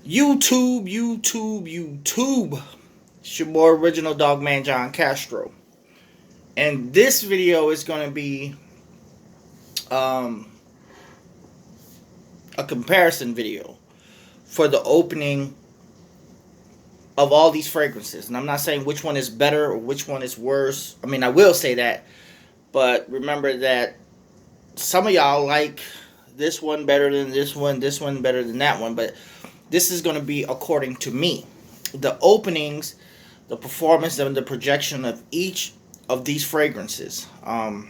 YouTube. It's your boy Original Dogman John Castro. And this video is going to be um, a comparison video for the opening of all these fragrances. And I'm not saying which one is better or which one is worse. I mean, I will say that. But remember that some of y'all like this one better than this one better than that one. But this is going to be according to me. The openings, the performance, and the projection of each of these fragrances. And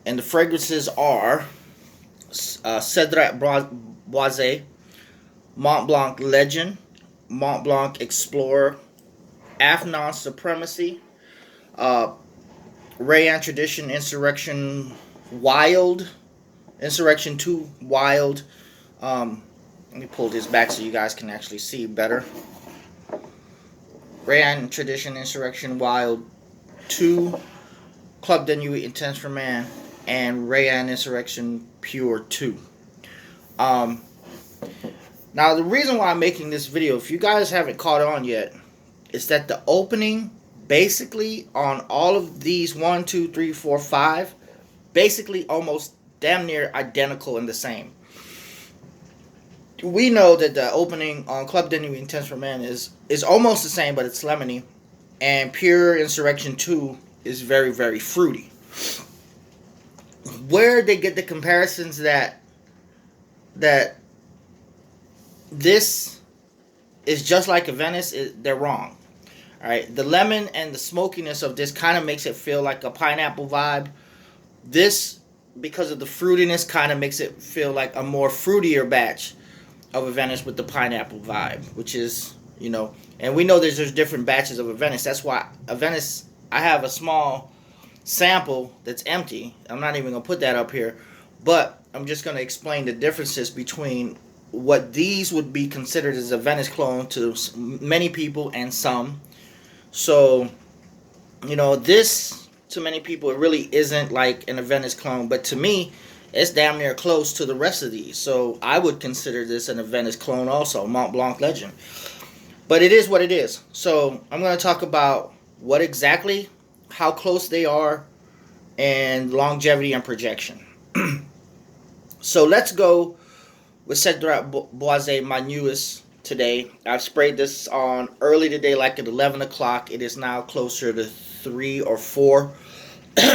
the fragrances are Cedrat Boise, Mont Blanc Legend, Mont Blanc Explorer, Afnan Supremacy, Rayan Tradition Insurrection Wild, Insurrection 2 Wild. Let me pull this back so you guys can actually see better. Rayan Tradition Insurrection Wild 2, Club de Nuit Intense for Man, and Rayan Insurrection Pure 2. Now, the reason why I'm making this video, if you guys haven't caught on yet, is that the opening, basically, on all of these 1, 2, 3, 4, 5, basically almost damn near identical and the same. We know that the opening on Club de Nuit Intense for Man is almost the same, but it's lemony. And Pure Insurrection 2 is very, very fruity. Where they get the comparisons that this is just like a Venice, they're wrong. Alright, the lemon and the smokiness of this kind of makes it feel like a pineapple vibe. This, because of the fruitiness, kind of makes it feel like a more fruitier batch of a Venice with the pineapple vibe, which is, you know, and we know there's different batches of a Venice. That's why a Venice, I have a small sample that's empty. I'm not even going to put that up here, but I'm just going to explain the differences between what these would be considered as a Venice clone to many people and some. So, you know, this, to many people, it really isn't like an Venice clone, but to me, it's damn near close to the rest of these. So I would consider this an Venice clone also, Mont Blanc Legend. But it is what it is. So I'm going to talk about what exactly, how close they are, and longevity and projection. So let's go with Cedrat Boise, my newest today. I've sprayed this on early today, like at 11 o'clock. It is now closer to 3 or 4.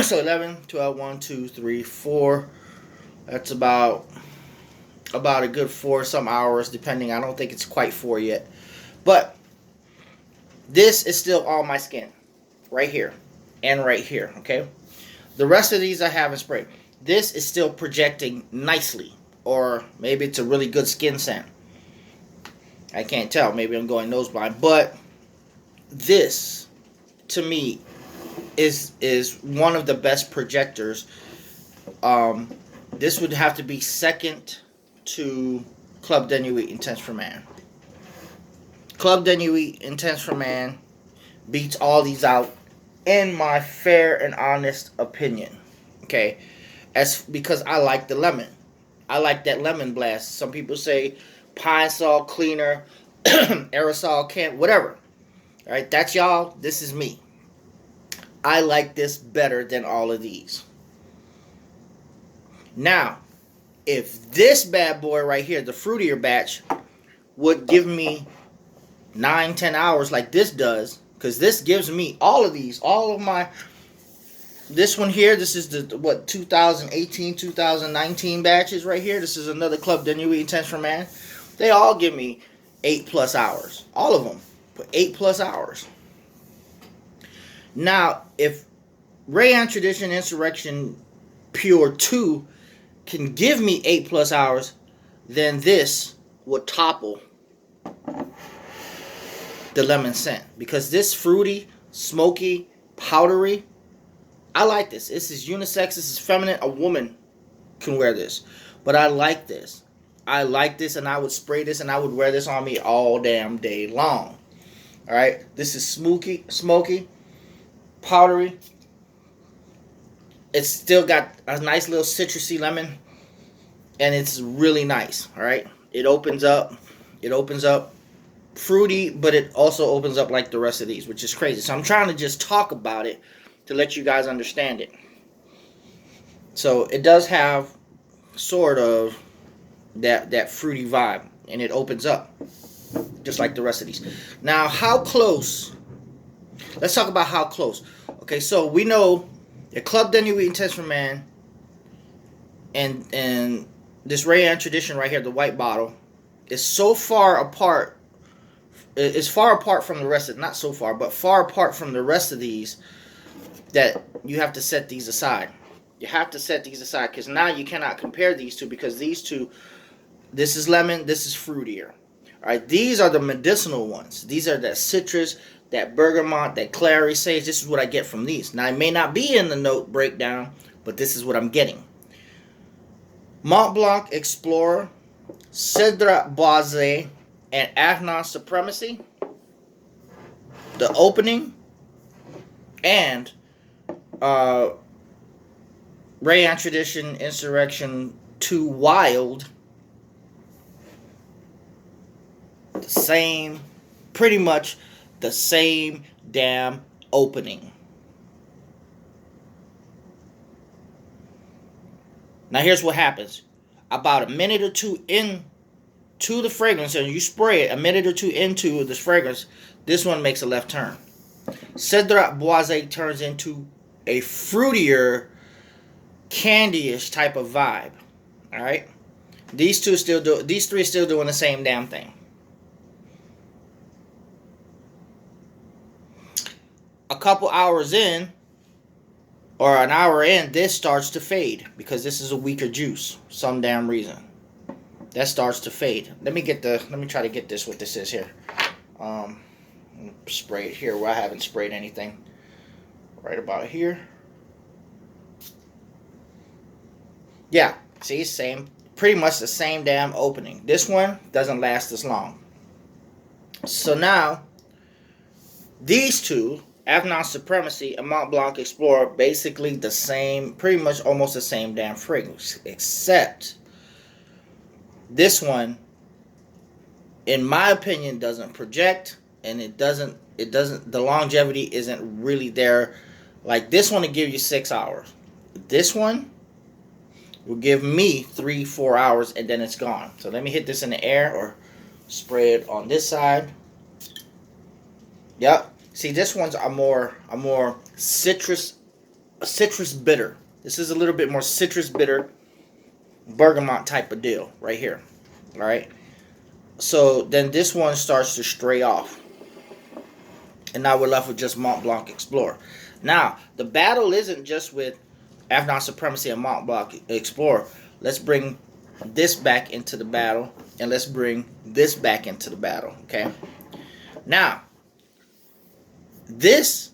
So 11, 12, 1, 2, 3, 4. That's about a good 4 some hours, depending. I don't think it's quite 4 yet. But this is still on my skin. Right here. And right here. Okay? The rest of these I haven't sprayed. This is still projecting nicely. Or maybe it's a really good skin scent. I can't tell. Maybe I'm going nose blind. But this, to me, is one of the best projectors. This would have to be second to Club de Nuit Intense for Man. Club de Nuit Intense for Man beats all these out, in my fair and honest opinion. Okay? Because I like the lemon. I like that lemon blast. Some people say Pine Sol cleaner, aerosol can, whatever. Alright, that's y'all. This is me. I like this better than all of these. Now, if this bad boy right here, the fruitier batch, would give me 9-10 hours like this does, because this gives me all of these, all of my, this one here, this is the, 2018, 2019 batches right here. This is another Club de Nuit Intense for Man. They all give me 8+ hours. All of them, but 8+ hours. Now, if Rayan Tradition Insurrection Pure 2 can give me 8+ hours, then this would topple the lemon scent. Because this fruity, smoky, powdery, I like this. This is unisex. This is feminine. A woman can wear this. But I like this. I like this, and I would spray this, and I would wear this on me all damn day long. Alright? This is smoky, powdery. It's still got a nice little citrusy lemon. And it's really nice. Alright? It opens up. It opens up fruity, but it also opens up like the rest of these, which is crazy. So I'm trying to just talk about it to let you guys understand it. So it does have sort of that fruity vibe, and it opens up just like the rest of these. Now, how close? Let's talk about how close. Okay, so we know the Club de Nuit Intense for Man and this Rayan Tradition right here, the white bottle, is so far apart. It's far apart from the rest of, not so far, but far apart from the rest of these, that you have to set these aside. You have to set these aside because now you cannot compare these two, because these two, this is lemon, this is fruitier. All right, these are the medicinal ones. These are that citrus, that bergamot, that clary sage. This is what I get from these. Now, it may not be in the note breakdown, but this is what I'm getting. Mont Blanc Explorer, Cedrat Boisé, and Afnan Supremacy, the opening, and Rayan Tradition Insurrection 2 Wild, the same, pretty much the same damn opening. Now here's what happens. About a minute or two into the fragrance, and you spray it a minute or two into this fragrance, this one makes a left turn. Cedrat Boisé turns into a fruitier, candy-ish type of vibe. Alright? These three are still doing the same damn thing. A couple hours in, or an hour in, this starts to fade because this is a weaker juice. Some damn reason. That starts to fade. Let me try to get this, what this is here. Spray it here where I haven't sprayed anything. Right about here. Yeah, see, same, pretty much the same damn opening. This one doesn't last as long. So now, these two, Afnan Supremacy and Mont Blanc Explorer, basically the same, pretty much almost the same damn fragrance, except this one, in my opinion, doesn't project, and it doesn't, the longevity isn't really there. Like this one will give you 6 hours. This one will give me 3-4 hours, and then it's gone. So let me hit this in the air or spray it on this side. Yep. See, this one's a more citrus bitter. This is a little bit more citrus bitter, bergamot type of deal right here. All right. So then this one starts to stray off, and now we're left with just Mont Blanc Explorer. Now the battle isn't just with Afnan Supremacy and Mont Blanc Explorer. Let's bring this back into the battle, and let's bring this back into the battle. Okay. Now, this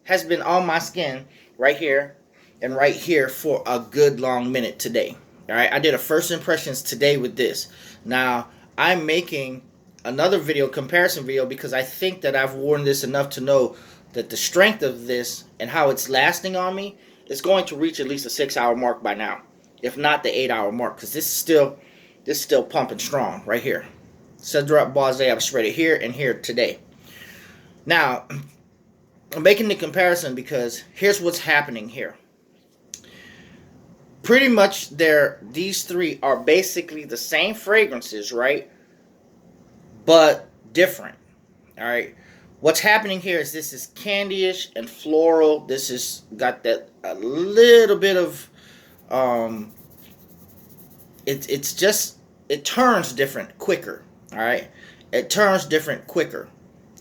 has been on my skin right here and right here for a good long minute today. All right, I did a first impressions today with this. Now, I'm making another video, comparison video, because I think that I've worn this enough to know that the strength of this and how it's lasting on me is going to reach at least a 6-hour mark by now, if not the 8-hour mark, because this is still pumping strong right here. Cedrat Boisé, I've sprayed it here and here today. Now, I'm making the comparison because here's what's happening here. Pretty much these three are basically the same fragrances, right? But different. All right. What's happening here is this is candy-ish and floral. This has got that a little bit of it turns different quicker. All right. It turns different quicker.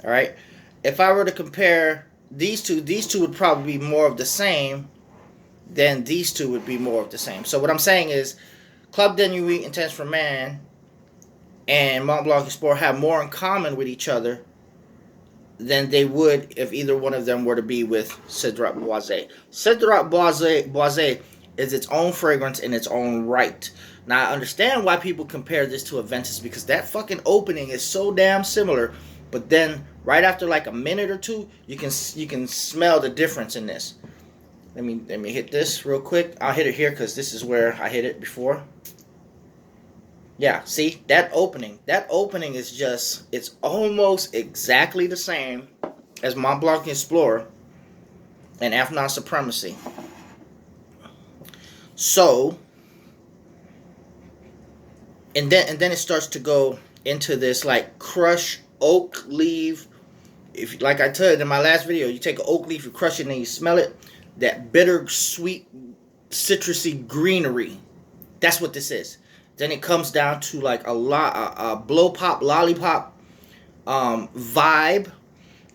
All right. If I were to compare these two would probably be more of the same, then these two would be more of the same. So what I'm saying is Club de Nuit Intense for Man and Mont Blanc Explorer have more in common with each other than they would if either one of them were to be with Cedrat Boisé. Cedrat Boisé is its own fragrance in its own right. Now I understand why people compare this to Aventus, because that fucking opening is so damn similar. But then, right after like a minute or two, you can smell the difference in this. Let me hit this real quick. I'll hit it here because this is where I hit it before. Yeah, see that opening. That opening is just, it's almost exactly the same as Mont Blanc Explorer and Afnan Supremacy. So, and then it starts to go into this like crush oak leaf. If, like I told you in my last video, you take an oak leaf, you crush it, and you smell it. That bitter, sweet, citrusy greenery. That's what this is. Then it comes down to like a blow pop, lollipop vibe,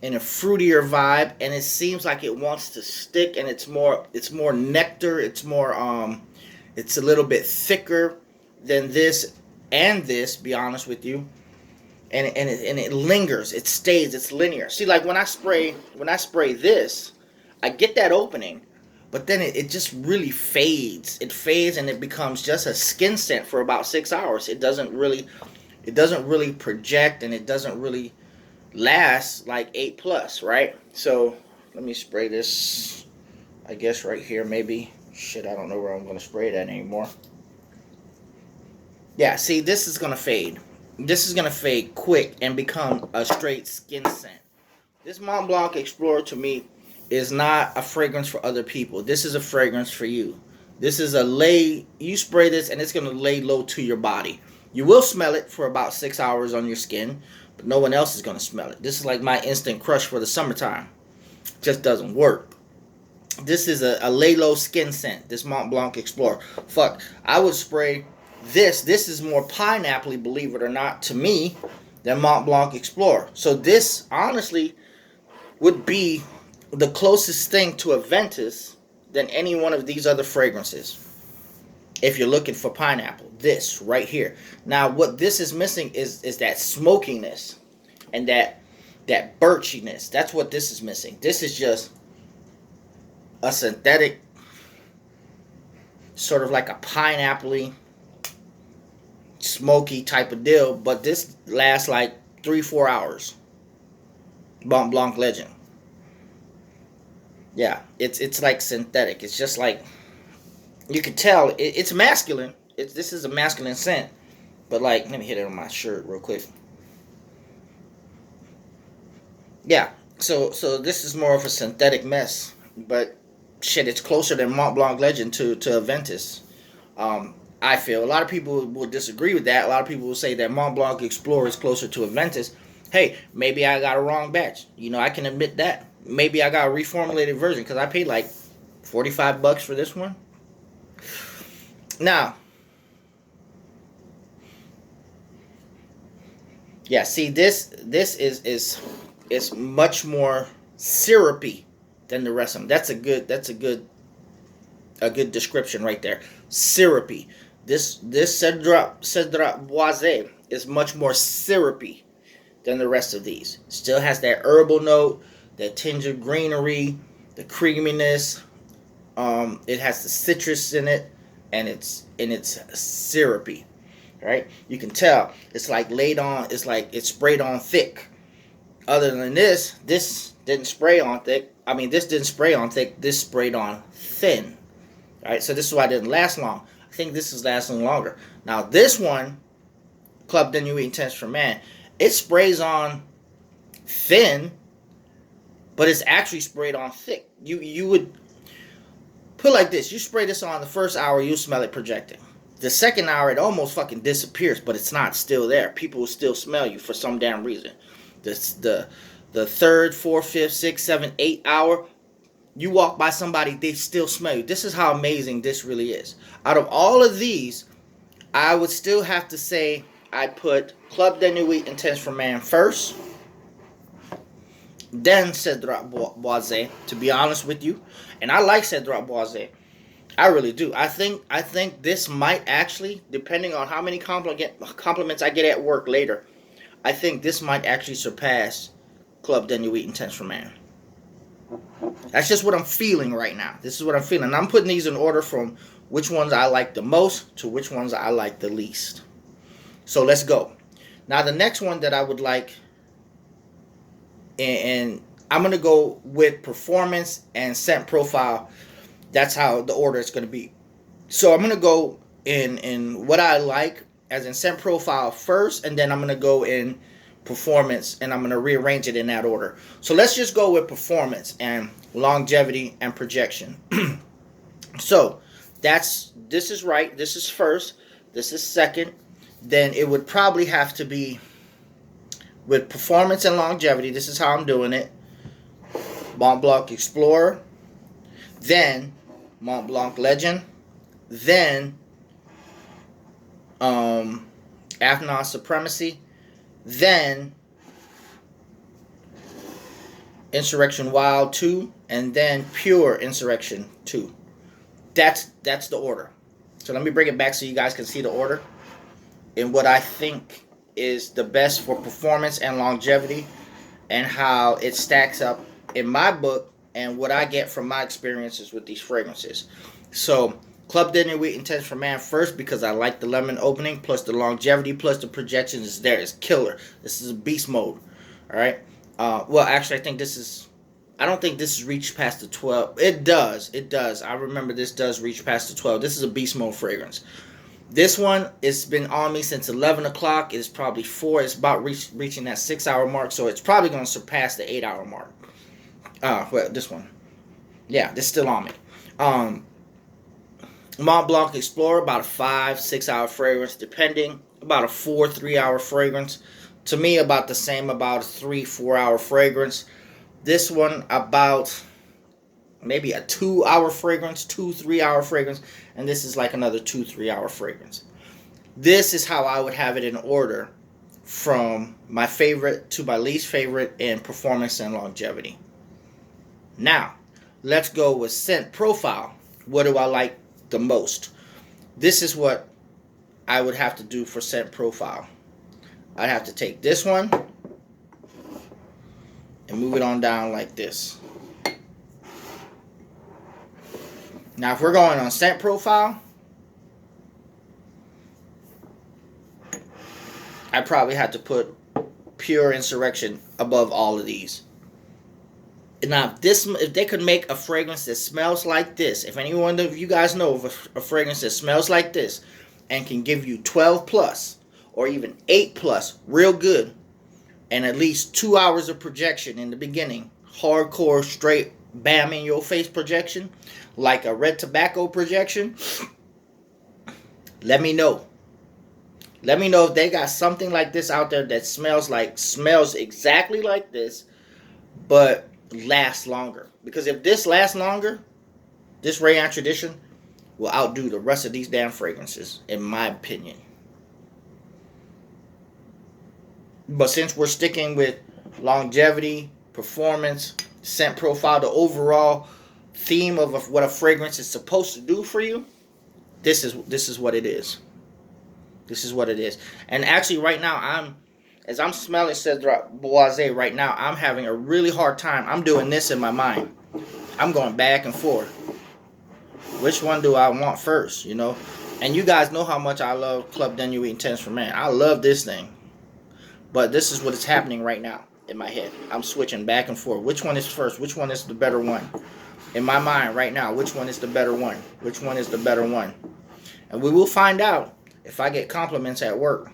and a fruitier vibe, and it seems like it wants to stick, and it's more nectar, it's a little bit thicker than this and this, be honest with you. And it lingers, it stays, it's linear. See, like when I spray this, I get that opening, but then it just really fades. It fades and it becomes just a skin scent for about 6 hours. It doesn't really project, and it doesn't really last like 8 plus, right? So let me spray this, I guess right here maybe. Shit, I don't know where I'm gonna spray that anymore. Yeah, see, this is gonna fade. This is gonna fade quick and become a straight skin scent. This Mont Blanc Explorer to me is not a fragrance for other people. This is a fragrance for you. This is a lay, you spray this and it's gonna lay low to your body. You will smell it for about 6 hours on your skin, but no one else is gonna smell it. This is like my instant crush for the summertime. Just doesn't work. This is a lay low skin scent. This Mont Blanc Explorer. Fuck, I would spray this. This is more pineapple-y, believe it or not, to me, than Mont Blanc Explorer. So this, honestly, would be the closest thing to a Ventus than any one of these other fragrances. If you're looking for pineapple, this right here. Now, what this is missing is that smokiness and that birchiness. That's what this is missing. This is just a synthetic, sort of like a pineapple-y, smoky type of deal, but this lasts like 3-4 hours. Mont Blanc Legend. Yeah, it's like synthetic. It's just like, you can tell it's masculine. This is a masculine scent, but like, let me hit it on my shirt real quick. Yeah, so this is more of a synthetic mess, but shit, it's closer than Mont Blanc Legend to Aventus. I feel a lot of people will disagree with that. A lot of people will say that Mont Blanc Explorer is closer to Aventus. Hey, maybe I got a wrong batch. I can admit that. Maybe I got a reformulated version because I paid like $45 for this one. Now, yeah, see, this is much more syrupy than the rest of them. That's a good description right there. Syrupy. This Cedrat Boisé is much more syrupy than the rest of these. Still has that herbal note, that tinge of greenery, the creaminess. It has the citrus in it, and it's syrupy. Right? You can tell it's like laid on. It's like it's sprayed on thick. Other than this didn't spray on thick. I mean, this didn't spray on thick. This sprayed on thin. Right? So this is why it didn't last long. I think this is lasting longer. Now this one, Club de Nuit Intense for Man, it sprays on thin, but it's actually sprayed on thick. You would put it like this: you spray this on the first hour, you smell it projecting. The second hour, it almost fucking disappears, but it's not still there. People will still smell you for some damn reason. The third, fourth, fifth, sixth, seventh, 8th hour, you walk by somebody, they still smell you. This is how amazing this really is. Out of all of these, I would still have to say I'd put Club de Nuit Intense for Man first, then Cedrat Boisé, to be honest with you. And I like Cedrat Boisé. I really do. I think this might actually, depending on how many compliments I get at work later, I think this might actually surpass Club de Nuit Intense for Man. That's just what I'm feeling right now. This is what I'm feeling. I'm putting these in order from which ones I like the most to which ones I like the least. So let's go. Now the next one that I would like, and I'm going to go with performance and scent profile. That's how the order is going to be. So I'm going to go in what I like as in scent profile first, and then I'm going to go in performance, and I'm going to rearrange it in that order. So let's just go with performance and longevity and projection. So this is right. This is first. This is second. Then it would probably have to be with performance and longevity. This is how I'm doing it. Mont Blanc Explorer, then Mont Blanc Legend, then Athnos Supremacy, then Insurrection Wild 2, and then Pure Insurrection 2. That's the order. So let me bring it back so you guys can see the order and what I think is the best for performance and longevity, and how it stacks up in my book and what I get from my experiences with these fragrances. So Club de Nuit Intense for Man first, because I like the lemon opening, plus the longevity, plus the projections is there. It's killer. This is a beast mode. Alright. Well, actually, I don't think this has reached past the 12. It does. I remember this does reach past the 12. This is a beast mode fragrance. This one, it's been on me since 11 o'clock. It's probably 4. It's about reaching that 6-hour mark, so it's probably going to surpass the 8-hour mark. Well, this one. Yeah, this is still on me. Mont Blanc Explorer, about a 5-6 hour fragrance, depending. About a 4-3 hour fragrance. To me, about the same, about a 3-4 hour fragrance. This one, about maybe a 2-hour fragrance, 2-3 hour fragrance, and this is like another 2-3 hour fragrance. This is how I would have it in order from my favorite to my least favorite in performance and longevity. Now, let's go with scent profile. What do I like the most? This is what I would have to do for scent profile. I'd have to take this one and move it on down like this. Now, if we're going on scent profile, I probably have to put Pure Insurrection above all of these. Now, if they could make a fragrance that smells like this, if any one of you guys know of a fragrance that smells like this and can give you 12 plus or even 8 plus real good, and at least 2 hours of projection in the beginning, hardcore, straight, bam in your face projection, like a red tobacco projection, let me know. Let me know if they got something like this out there that smells exactly like this, but lasts longer. Because if this lasts longer, this Rayon Tradition will outdo the rest of these damn fragrances, in my opinion. But since we're sticking with longevity, performance, scent profile, the overall theme of what a fragrance is supposed to do for you, this is what it is. This is what it is. And actually, right now, as I'm smelling Cedrat Boisé right now, I'm having a really hard time. I'm doing this in my mind. I'm going back and forth. Which one do I want first, you know? And you guys know how much I love Club de Nuit Intense for Man. I love this thing. But this is what is happening right now in my head. I'm switching back and forth. Which one is first? Which one is the better one? In my mind right now, which one is the better one? Which one is the better one? And we will find out if I get compliments at work.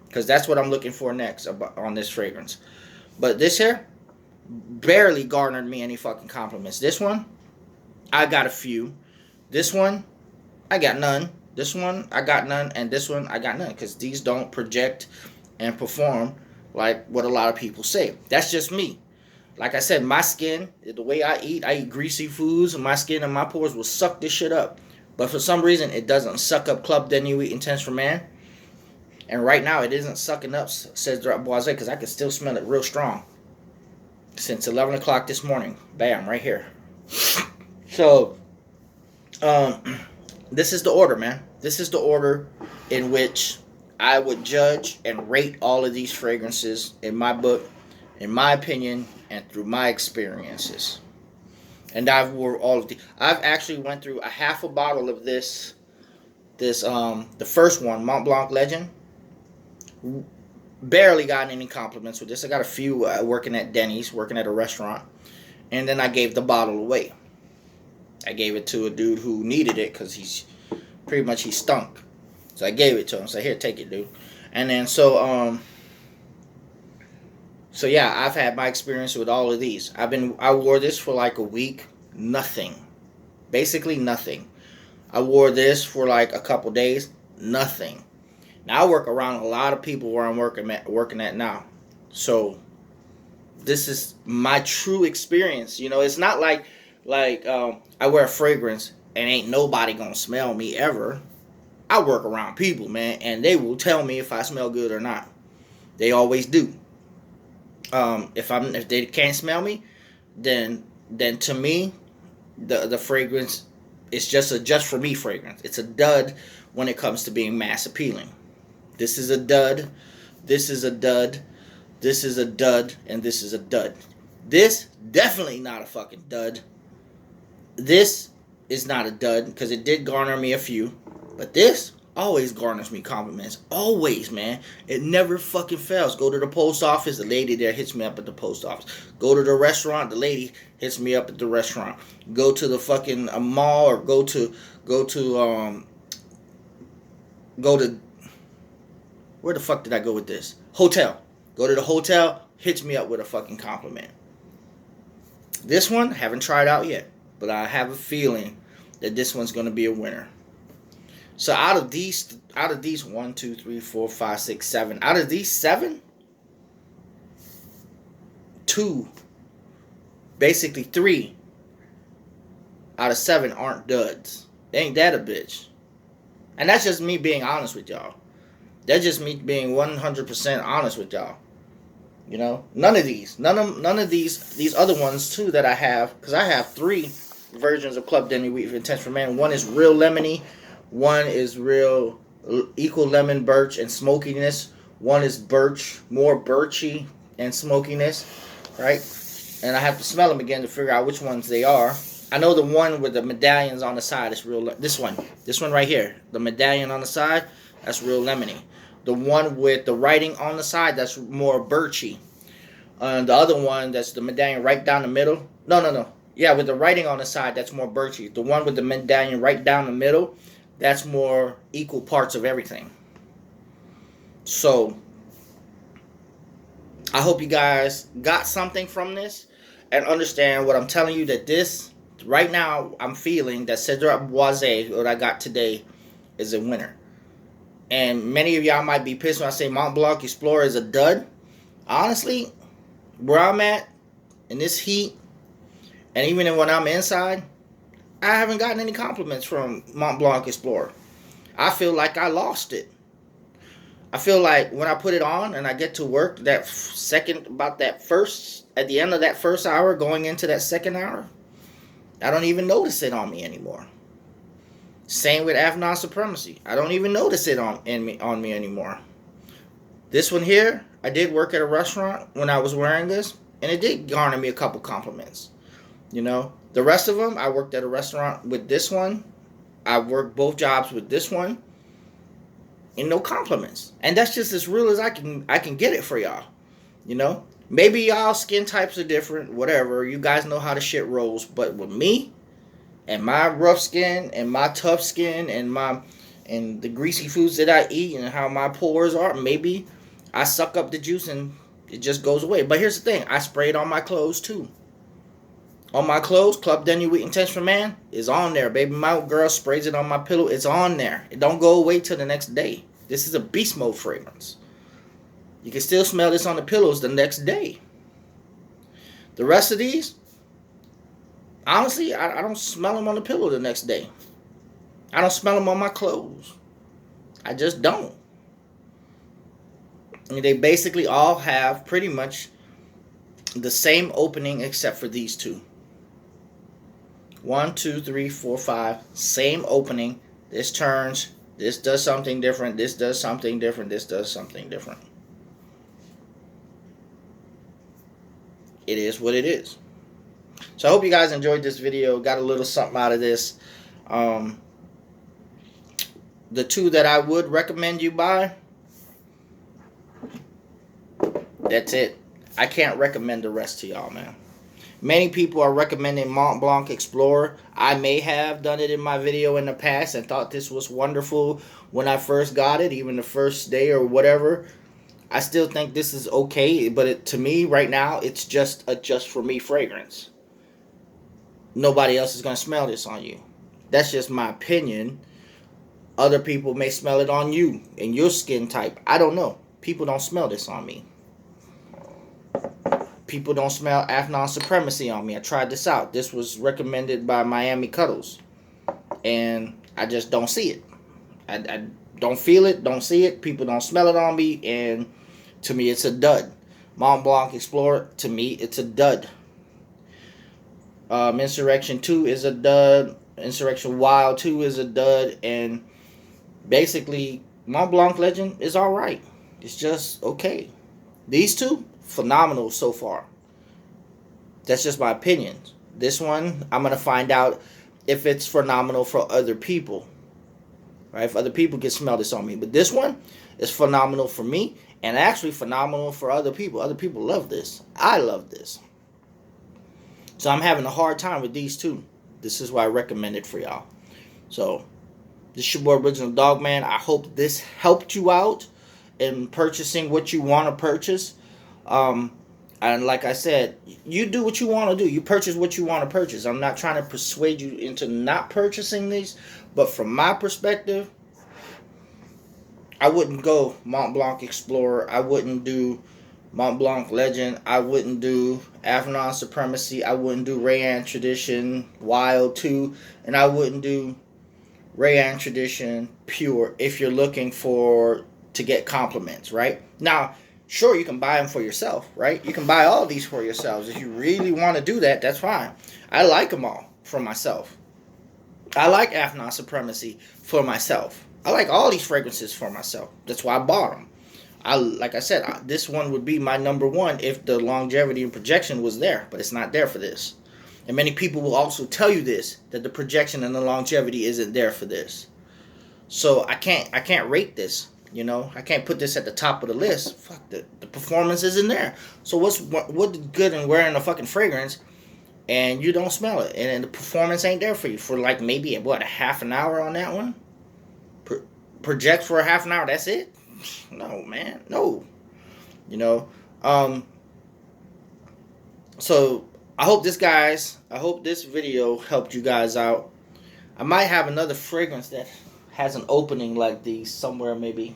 Because that's what I'm looking for next on this fragrance. But this here barely garnered me any fucking compliments. This one, I got a few. This one, I got none. This one, I got none. And this one, I got none. Because these don't project and perform like what a lot of people say. That's just me. Like I said, my skin, the way I eat greasy foods, and my skin and my pores will suck this shit up. But for some reason, it doesn't suck up Club de Nuit Intense for Man. And right now, it isn't sucking up Cedrat Boisé because I can still smell it real strong. Since 11 o'clock this morning. Bam, right here. So, this is the order, man. This is the order in which I would judge and rate all of these fragrances in my book, in my opinion, and through my experiences. And I've actually went through a half a bottle of the first one, Mont Blanc Legend. Barely gotten any compliments with this. I got a few working at Denny's, working at a restaurant. And then I gave the bottle away. I gave it to a dude who needed it because he stunk. So I gave it to him. So here, take it, dude. And then so yeah, I've had my experience with all of these. I wore this for like a week, nothing, basically nothing. I wore this for like a couple days, nothing. Now I work around a lot of people where I'm working at now, so this is my true experience. You know, it's not like I wear a fragrance and ain't nobody gonna smell me ever. I work around people, man, and they will tell me if I smell good or not. They always do. If they can't smell me, then to me, the fragrance is just a just for me fragrance. It's a dud when it comes to being mass appealing. This is a dud. This is a dud. This is a dud, and this is a dud. This definitely not a fucking dud. This is not a dud because it did garner me a few, but this always garners me compliments. Always, man. It never fucking fails. Go to the post office, the lady there hits me up at the post office. Go to the restaurant, the lady hits me up at the restaurant. Go to the fucking mall or go to where the fuck did I go with this? Hotel. Go to the hotel, hits me up with a fucking compliment. This one, haven't tried out yet, but I have a feeling that this one's gonna be a winner. So out of these 1, 2, 3, 4, 5, 6, 7. Out of these 7, 2, basically 3 out of 7 aren't duds. Ain't that a bitch? And that's just me being honest with y'all. That's just me being 100% honest with y'all. You know, none of these other ones too that I have, because I have 3 versions of Club Denny Wheat Intense for Man. One is real lemony. One is real equal lemon, birch, and smokiness. One is birch, more birchy and smokiness, right? And I have to smell them again to figure out which ones they are. I know the one with the medallions on the side is real. This one right here, the medallion on the side, that's real lemony. The one with the writing on the side, that's more birchy. The other one, that's the medallion right down the middle. No. Yeah, with the writing on the side, that's more birchy. The one with the medallion right down the middle, that's more equal parts of everything. So, I hope you guys got something from this and understand what I'm telling you, that this, right now, I'm feeling that Cedrat Boise, what I got today, is a winner. And many of y'all might be pissed when I say Mont Blanc Explorer is a dud. Honestly, where I'm at, in this heat, and even when I'm inside, I haven't gotten any compliments from Mont Blanc Explorer. I feel like I lost it. I feel like when I put it on and I get to work, at the end of that first hour, going into that second hour, I don't even notice it on me anymore. Same with Avalon Supremacy. I don't even notice it on me anymore. This one here, I did work at a restaurant when I was wearing this, and it did garner me a couple compliments. You know, the rest of them, I worked at a restaurant with this one. I worked both jobs with this one, and no compliments. And that's just as real as I can get it for y'all. You know, maybe y'all skin types are different, whatever. You guys know how the shit rolls. But with me, and my rough skin, and my tough skin, and the greasy foods that I eat, and how my pores are, maybe I suck up the juice and it just goes away. But here's the thing, I spray it on my clothes too. On my clothes, Club Denny Wheat Intense for Man is on there, baby. My girl sprays it on my pillow. It's on there. It don't go away till the next day. This is a beast mode fragrance. You can still smell this on the pillows the next day. The rest of these, honestly, I don't smell them on the pillow the next day. I don't smell them on my clothes. I just don't. And they basically all have pretty much the same opening except for these 2. 1, 2, 3, 4, 5. Same opening. This turns. This does something different. This does something different. This does something different. It is what it is. So I hope you guys enjoyed this video. Got a little something out of this. The 2 that I would recommend you buy, that's it. I can't recommend the rest to y'all, man. Many people are recommending Mont Blanc Explorer. I may have done it in my video in the past and thought this was wonderful when I first got it, even the first day or whatever. I still think this is okay, but to me right now, it's just a just for me fragrance. Nobody else is going to smell this on you. That's just my opinion. Other people may smell it on you and your skin type. I don't know. People don't smell this on me. People don't smell Afnon Supremacy on me. I tried this out. This was recommended by Miami Cuddles. And I just don't see it. I don't feel it, don't see it. People don't smell it on me. And to me, it's a dud. Mont Blanc Explorer, to me, it's a dud. Insurrection 2 is a dud. Insurrection Wild 2 is a dud. And basically, Mont Blanc Legend is alright. It's just okay. These two, phenomenal so far. That's just my opinion. This one, I'm going to find out if it's phenomenal for other people. Right? If other people can smell this on me. But this one is phenomenal for me and actually phenomenal for other people. Other people love this. I love this. So I'm having a hard time with these two. This is why I recommend it for y'all. So, this is your boy Original Dogman. I hope this helped you out in purchasing what you want to purchase. And like I said, you do what you want to do. You purchase what you want to purchase. I'm not trying to persuade you into not purchasing these. But from my perspective, I wouldn't go Mont Blanc Explorer. I wouldn't do Mont Blanc Legend. I wouldn't do Afnon Supremacy. I wouldn't do Rayanne Tradition Wild 2. And I wouldn't do Rayanne Tradition Pure if you're looking to get compliments, right? Now, sure, you can buy them for yourself, right? You can buy all these for yourselves. If you really want to do that, that's fine. I like them all for myself. I like Afnon Supremacy for myself. I like all these fragrances for myself. That's why I bought them. Like I said, this one would be my number one if the longevity and projection was there, but it's not there for this. And many people will also tell you this, that the projection and the longevity isn't there for this. So I can't rate this, you know. I can't put this at the top of the list. Fuck, the performance isn't there. So what's good in wearing a fucking fragrance and you don't smell it, and the performance ain't there for you for like maybe a half an hour on that one? Project for a half an hour, that's it? No, man, no. You know, so I hope this video helped you guys out. I might have another fragrance that has an opening like these somewhere, maybe.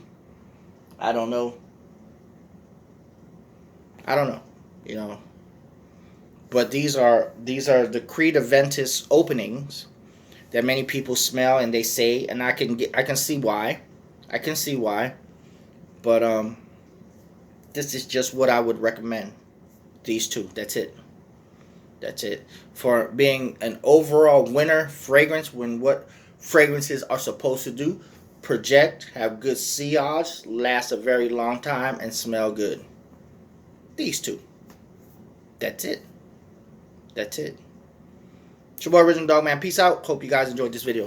I don't know, you know. But these are the Creed Aventus openings that many people smell and they say, and I can see why. I can see why. But this is just what I would recommend. These two. That's it. That's it. For being an overall winner fragrance, when what fragrances are supposed to do: project, have good sillage, last a very long time, and smell good. These two. That's it. That's it. It's your boy Original Dogman. Peace out. Hope you guys enjoyed this video.